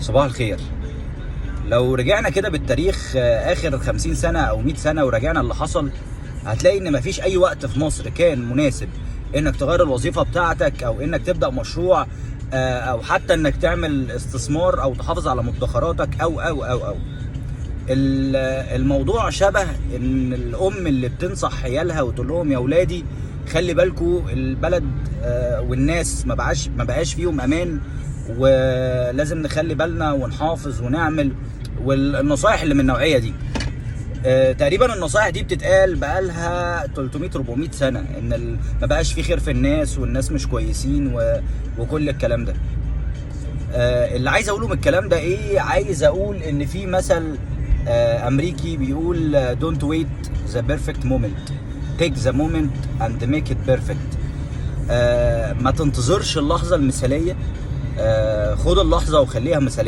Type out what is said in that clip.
صباح الخير. لو رجعنا كده بالتاريخ اخر 50 سنة او 100 سنة ورجعنا اللي حصل، هتلاقي ان مفيش اي وقت في مصر كان مناسب انك تغير الوظيفة بتاعتك او انك تبدأ مشروع، او حتى انك تعمل استثمار او تحافظ على مدخراتك او الموضوع شبه ان الام اللي بتنصح عيالها وتقول لهم يا ولادي خلي بالكوا البلد والناس ما بقاش فيهم امان، ولازم نخلي بالنا ونحافظ ونعمل. والنصائح اللي من النوعيه دي تقريبا النصائح دي بتتقال بقالها 300 400 سنه، ان ما بقاش في خير في الناس والناس مش كويسين وكل الكلام ده. اللي عايز اقوله من الكلام ده ايه؟ عايز اقول ان في مثل امريكي بيقول don't wait the perfect moment, take the moment and make it perfect. ما تنتظرش اللحظه المثاليه، خد اللحظه وخليها مثاليه.